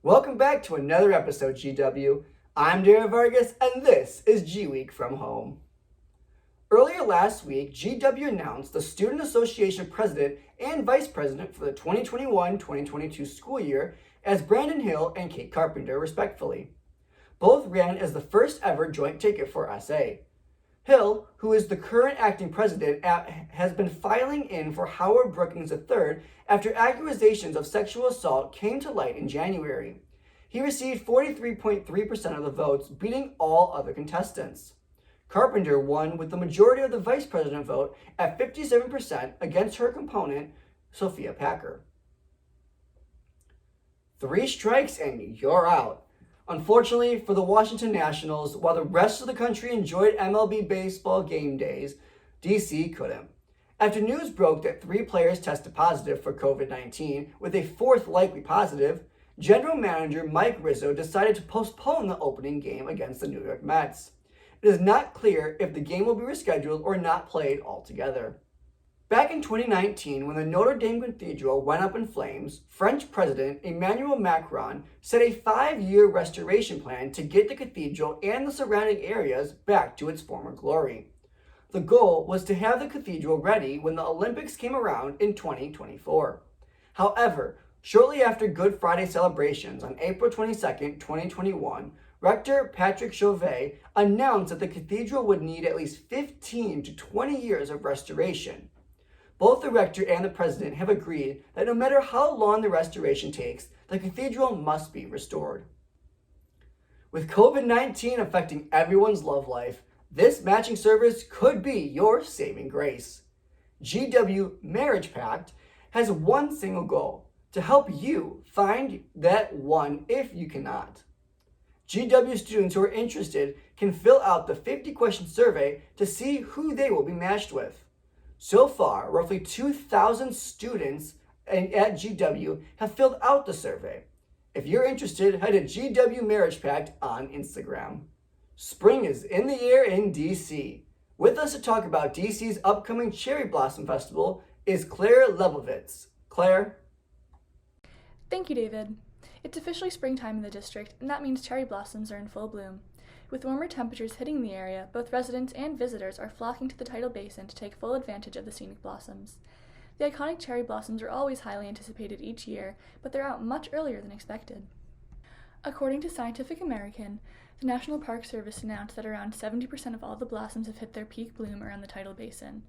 Welcome back to another episode, GW. I'm David Vargas, and this is GWeek from home. Earlier last week, GW announced the Student Association President and Vice President for the 2021-2022 school year as Brandon Hill and Kate Carpenter, respectively. Both ran as the first ever joint ticket for SA. Hill, who is the current acting president, has been filing in for Howard Brookings III after accusations of sexual assault came to light in January. He received 43.3% of the votes, beating all other contestants. Carpenter won with the majority of the vice president vote at 57% against her opponent, Sophia Packer. 3 strikes and you're out. Unfortunately for the Washington Nationals, while the rest of the country enjoyed MLB baseball game days, DC couldn't. After news broke that 3 players tested positive for COVID-19, with a 4th likely positive, General Manager Mike Rizzo decided to postpone the opening game against the New York Mets. It is not clear if the game will be rescheduled or not played altogether. Back in 2019, when the Notre Dame Cathedral went up in flames, French President Emmanuel Macron set a 5-year restoration plan to get the cathedral and the surrounding areas back to its former glory. The goal was to have the cathedral ready when the Olympics came around in 2024. However, shortly after Good Friday celebrations on April 22, 2021, Rector Derick Chauvin announced that the cathedral would need at least 15 to 20 years of restoration. Both the rector and the president have agreed that no matter how long the restoration takes, the cathedral must be restored. With COVID-19 affecting everyone's love life, this matching service could be your saving grace. GW Marriage Pact has one single goal: to help you find that one if you cannot. GW students who are interested can fill out the 50-question survey to see who they will be matched with. So far, roughly 2,000 students at GW have filled out the survey. If you're interested, head to GW Marriage Pact on Instagram. Spring is in the air in DC. With us to talk about DC's upcoming Cherry Blossom Festival is Claire Leibowitz. Claire? Thank you, David. It's officially springtime in the district, and that means cherry blossoms are in full bloom. With warmer temperatures hitting the area, both residents and visitors are flocking to the tidal basin to take full advantage of the scenic blossoms. The iconic cherry blossoms are always highly anticipated each year, but they're out much earlier than expected. According to Scientific American, the National Park Service announced that around 70% of all the blossoms have hit their peak bloom around the tidal basin.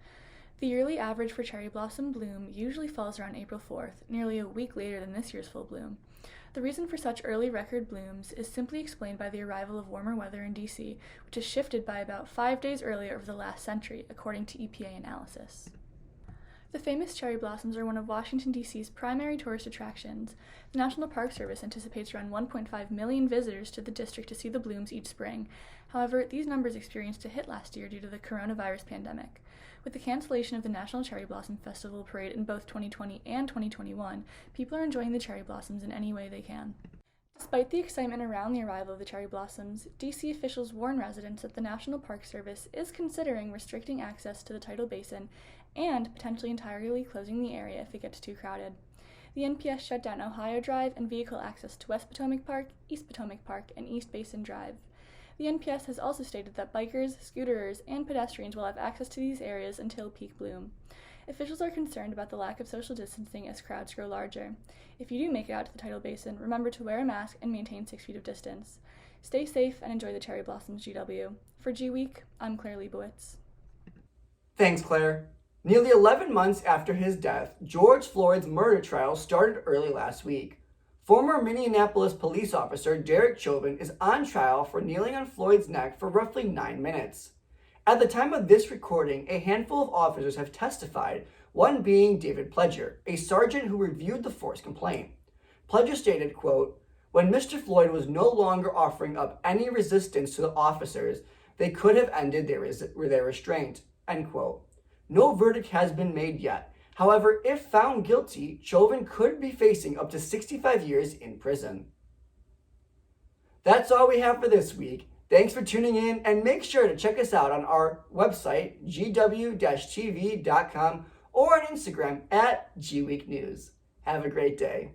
The yearly average for cherry blossom bloom usually falls around April 4th, nearly a week later than this year's full bloom. The reason for such early record blooms is simply explained by the arrival of warmer weather in DC, which has shifted by about 5 days earlier over the last century, according to EPA analysis. The famous cherry blossoms are one of Washington, D.C.'s primary tourist attractions. The National Park Service anticipates around 1.5 million visitors to the district to see the blooms each spring. However, these numbers experienced a hit last year due to the coronavirus pandemic. With the cancellation of the National Cherry Blossom Festival parade in both 2020 and 2021, people are enjoying the cherry blossoms in any way they can. Despite the excitement around the arrival of the cherry blossoms, D.C. officials warn residents that the National Park Service is considering restricting access to the tidal basin and potentially entirely closing the area if it gets too crowded. The NPS shut down Ohio Drive and vehicle access to West Potomac Park, East Potomac Park, and East Basin Drive. The NPS has also stated that bikers, scooterers, and pedestrians will have access to these areas until peak bloom. Officials are concerned about the lack of social distancing as crowds grow larger. If you do make it out to the tidal basin, remember to wear a mask and maintain 6 feet of distance. Stay safe and enjoy the cherry blossoms, GW. For GWeek, I'm Claire Leibowitz. Thanks, Claire. Nearly 11 months after his death, George Floyd's murder trial started early last week. Former Minneapolis police officer Derick Chauvin is on trial for kneeling on Floyd's neck for roughly 9 minutes. At the time of this recording, a handful of officers have testified, one being David Pledger, a sergeant who reviewed the force complaint. Pledger stated, quote, "When Mr. Floyd was no longer offering up any resistance to the officers, they could have ended their restraint," end quote. No verdict has been made yet. However, if found guilty, Chauvin could be facing up to 65 years in prison. That's all we have for this week. Thanks for tuning in, and make sure to check us out on our website, gw-tv.com, or on Instagram @GWeekNews. Have a great day.